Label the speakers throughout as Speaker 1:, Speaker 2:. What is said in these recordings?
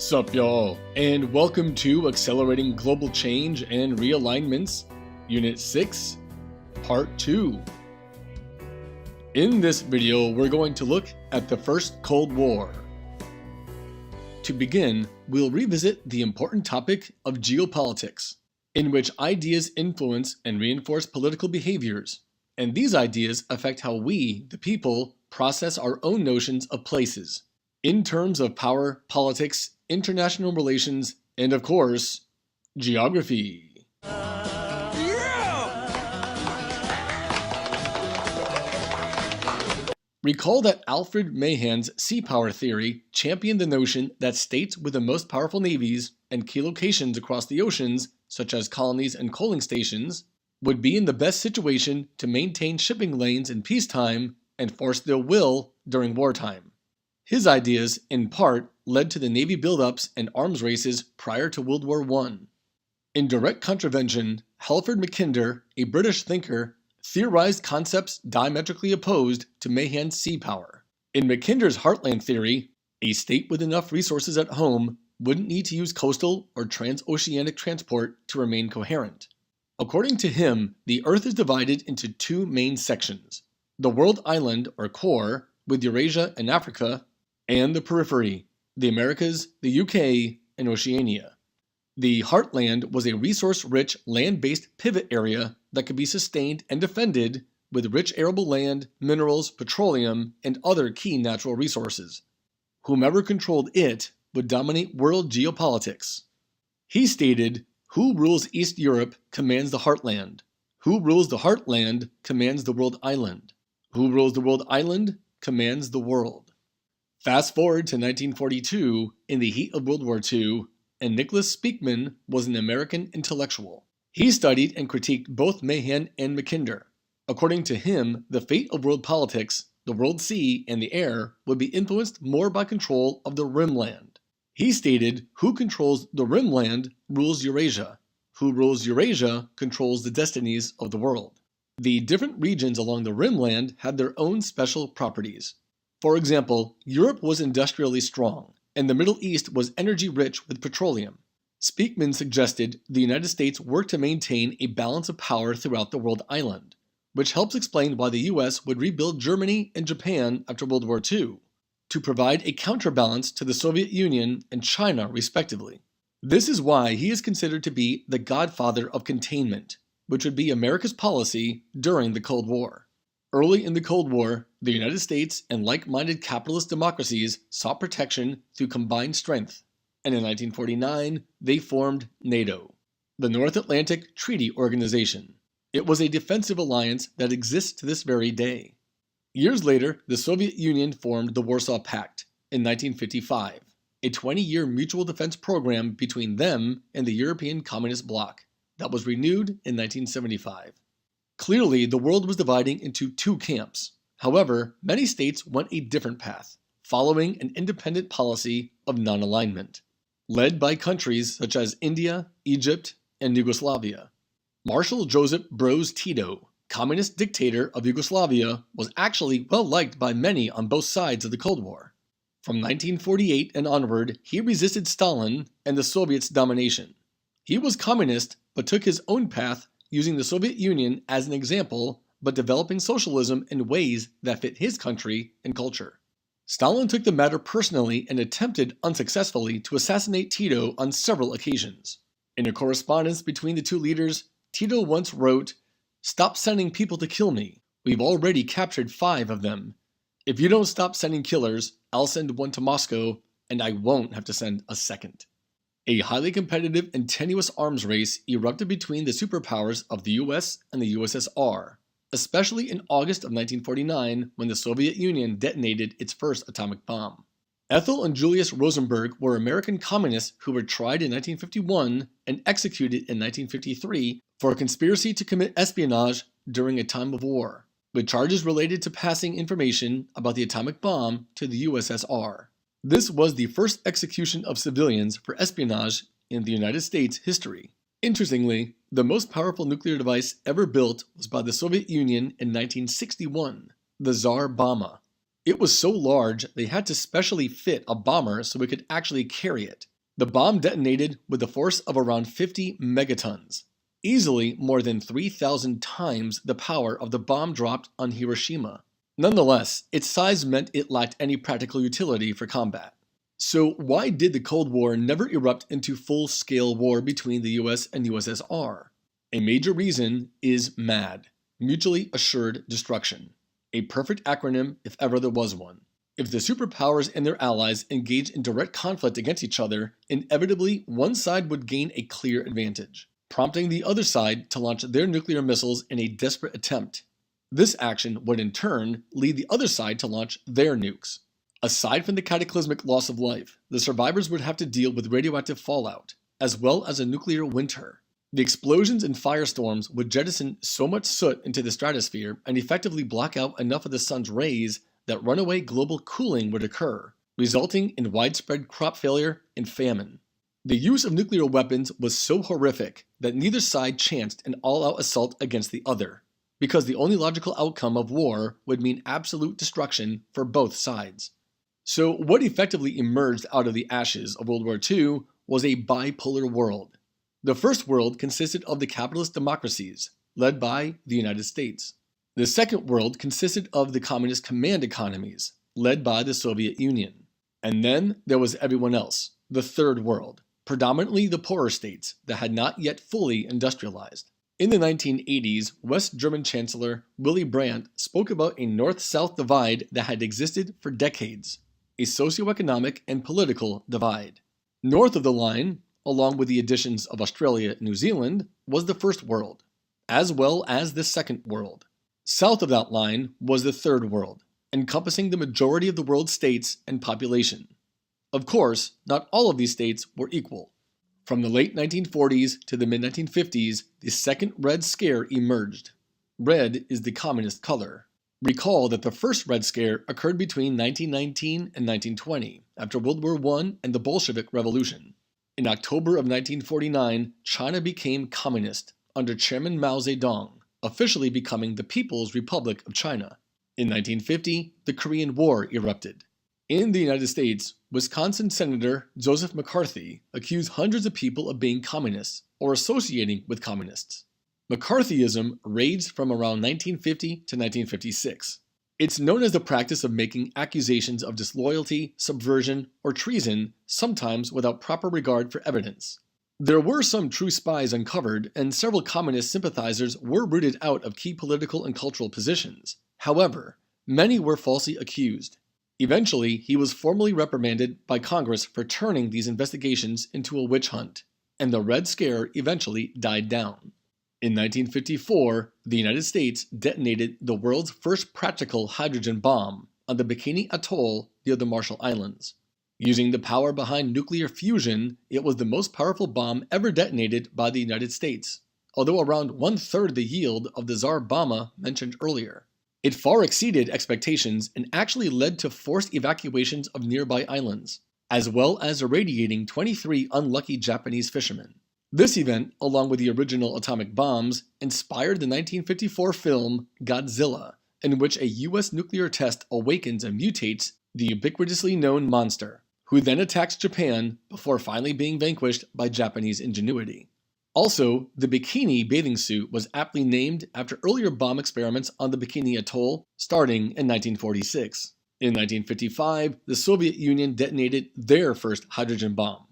Speaker 1: Sup y'all, and welcome to Accelerating Global Change and Realignments, Unit 6, Part 2. In this video, we're going to look at the First Cold War. To begin, we'll revisit the important topic of geopolitics, in which ideas influence and reinforce political behaviors, and these ideas affect how we, the people, process our own notions of places, in terms of power, politics, international relations, and of course, geography. Recall that Alfred Mahan's sea power theory championed the notion that states with the most powerful navies and key locations across the oceans, such as colonies and coaling stations, would be in the best situation to maintain shipping lanes in peacetime and force their will during wartime. His ideas, in part, led to the Navy buildups and arms races prior to World War I. In direct contravention, Halford Mackinder, a British thinker, theorized concepts diametrically opposed to Mahan's sea power. In Mackinder's heartland theory, a state with enough resources at home wouldn't need to use coastal or transoceanic transport to remain coherent. According to him, the Earth is divided into two main sections: the world island or core, with Eurasia and Africa, and the periphery, the Americas, the UK, and Oceania. The heartland was a resource-rich land-based pivot area that could be sustained and defended with rich arable land, minerals, petroleum, and other key natural resources. Whomever controlled it would dominate world geopolitics. He stated, "Who rules East Europe commands the heartland. Who rules the heartland commands the world island. Who rules the world island commands the world." Fast forward to 1942, in the heat of World War II, and Nicholas Speakman was an American intellectual. He studied and critiqued both Mahan and Mackinder. According to him, the fate of world politics, the world sea, and the air would be influenced more by control of the rimland. He stated, "Who controls the rimland rules Eurasia. Who rules Eurasia controls the destinies of the world." The different regions along the rimland had their own special properties. For example, Europe was industrially strong, and the Middle East was energy-rich with petroleum. Speakman suggested the United States work to maintain a balance of power throughout the world island, which helps explain why the US would rebuild Germany and Japan after World War II, to provide a counterbalance to the Soviet Union and China, respectively. This is why he is considered to be the godfather of containment, which would be America's policy during the Cold War. Early in the Cold War, the United States and like-minded capitalist democracies sought protection through combined strength, and in 1949, they formed NATO, the North Atlantic Treaty Organization. It was a defensive alliance that exists to this very day. Years later, the Soviet Union formed the Warsaw Pact in 1955, a 20-year mutual defense program between them and the European Communist bloc that was renewed in 1975. Clearly, the world was dividing into two camps. However, many states went a different path, following an independent policy of non-alignment, led by countries such as India, Egypt, and Yugoslavia. Marshal Joseph Broz Tito, communist dictator of Yugoslavia, was actually well liked by many on both sides of the Cold War. From 1948 and onward, he resisted Stalin and the Soviets' domination. He was communist, but took his own path, using the Soviet Union as an example, but developing socialism in ways that fit his country and culture. Stalin took the matter personally and attempted unsuccessfully to assassinate Tito on several occasions. In a correspondence between the two leaders, Tito once wrote, "Stop sending people to kill me. We've already captured 5 of them. If you don't stop sending killers, I'll send one to Moscow, and I won't have to send a second." A highly competitive and tenuous arms race erupted between the superpowers of the US and the USSR, especially in August of 1949 when the Soviet Union detonated its first atomic bomb. Ethel and Julius Rosenberg were American communists who were tried in 1951 and executed in 1953 for a conspiracy to commit espionage during a time of war, with charges related to passing information about the atomic bomb to the USSR. This was the first execution of civilians for espionage in the United States history. Interestingly, the most powerful nuclear device ever built was by the Soviet Union in 1961, the Tsar Bomba. It was so large they had to specially fit a bomber so it could actually carry it. The bomb detonated with a force of around 50 megatons, easily more than 3,000 times the power of the bomb dropped on Hiroshima. Nonetheless, its size meant it lacked any practical utility for combat. So why did the Cold War never erupt into full-scale war between the US and USSR? A major reason is MAD, Mutually Assured Destruction, a perfect acronym if ever there was one. If the superpowers and their allies engaged in direct conflict against each other, inevitably one side would gain a clear advantage, prompting the other side to launch their nuclear missiles in a desperate attempt. This action would in turn lead the other side to launch their nukes. Aside from the cataclysmic loss of life, the survivors would have to deal with radioactive fallout, as well as a nuclear winter. The explosions and firestorms would jettison so much soot into the stratosphere and effectively block out enough of the sun's rays that runaway global cooling would occur, resulting in widespread crop failure and famine. The use of nuclear weapons was so horrific that neither side chanced an all-out assault against the other, because the only logical outcome of war would mean absolute destruction for both sides. So what effectively emerged out of the ashes of World War II was a bipolar world. The first world consisted of the capitalist democracies, led by the United States. The second world consisted of the communist command economies, led by the Soviet Union. And then there was everyone else, the third world, predominantly the poorer states that had not yet fully industrialized. In the 1980s, West German Chancellor Willy Brandt spoke about a North-South divide that had existed for decades, a socioeconomic and political divide. North of the line, along with the additions of Australia and New Zealand, was the first world, as well as the second world. South of that line was the third world, encompassing the majority of the world's states and population. Of course, not all of these states were equal. From the late 1940s to the mid-1950s, the second Red Scare emerged. Red is the communist color. Recall that the first Red Scare occurred between 1919 and 1920, after World War I and the Bolshevik Revolution. In October of 1949, China became communist under Chairman Mao Zedong, officially becoming the People's Republic of China. In 1950, the Korean War erupted. In the United States, Wisconsin Senator Joseph McCarthy accused hundreds of people of being communists or associating with communists. McCarthyism raged from around 1950 to 1956. It's known as the practice of making accusations of disloyalty, subversion, or treason, sometimes without proper regard for evidence. There were some true spies uncovered, and several communist sympathizers were rooted out of key political and cultural positions. However, many were falsely accused. Eventually, he was formally reprimanded by Congress for turning these investigations into a witch hunt, and the Red Scare eventually died down. In 1954, the United States detonated the world's first practical hydrogen bomb on the Bikini Atoll near the Marshall Islands. Using the power behind nuclear fusion, it was the most powerful bomb ever detonated by the United States, although around one-third the yield of the Tsar Bomba mentioned earlier. It far exceeded expectations and actually led to forced evacuations of nearby islands, as well as irradiating 23 unlucky Japanese fishermen. This event, along with the original atomic bombs, inspired the 1954 film Godzilla, in which a US nuclear test awakens and mutates the ubiquitously known monster, who then attacks Japan before finally being vanquished by Japanese ingenuity. Also, the bikini bathing suit was aptly named after earlier bomb experiments on the Bikini Atoll, starting in 1946. In 1955, the Soviet Union detonated their first hydrogen bomb.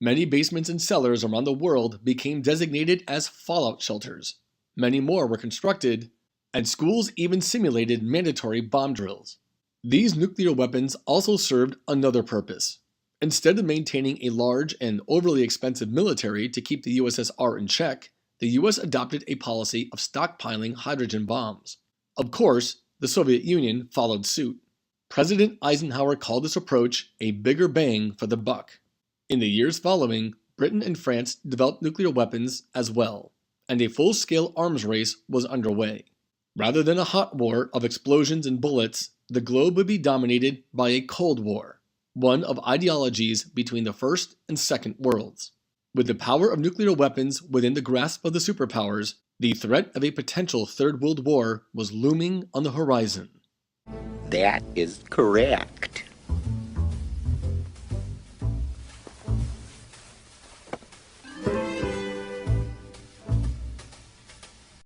Speaker 1: Many basements and cellars around the world became designated as fallout shelters. Many more were constructed, and schools even simulated mandatory bomb drills. These nuclear weapons also served another purpose. Instead of maintaining a large and overly expensive military to keep the USSR in check, the US adopted a policy of stockpiling hydrogen bombs. Of course, the Soviet Union followed suit. President Eisenhower called this approach a bigger bang for the buck. In the years following, Britain and France developed nuclear weapons as well, and a full-scale arms race was underway. Rather than a hot war of explosions and bullets, the globe would be dominated by a Cold War, one of ideologies between the First and Second Worlds. With the power of nuclear weapons within the grasp of the superpowers, the threat of a potential Third World War was looming on the horizon.
Speaker 2: That is correct.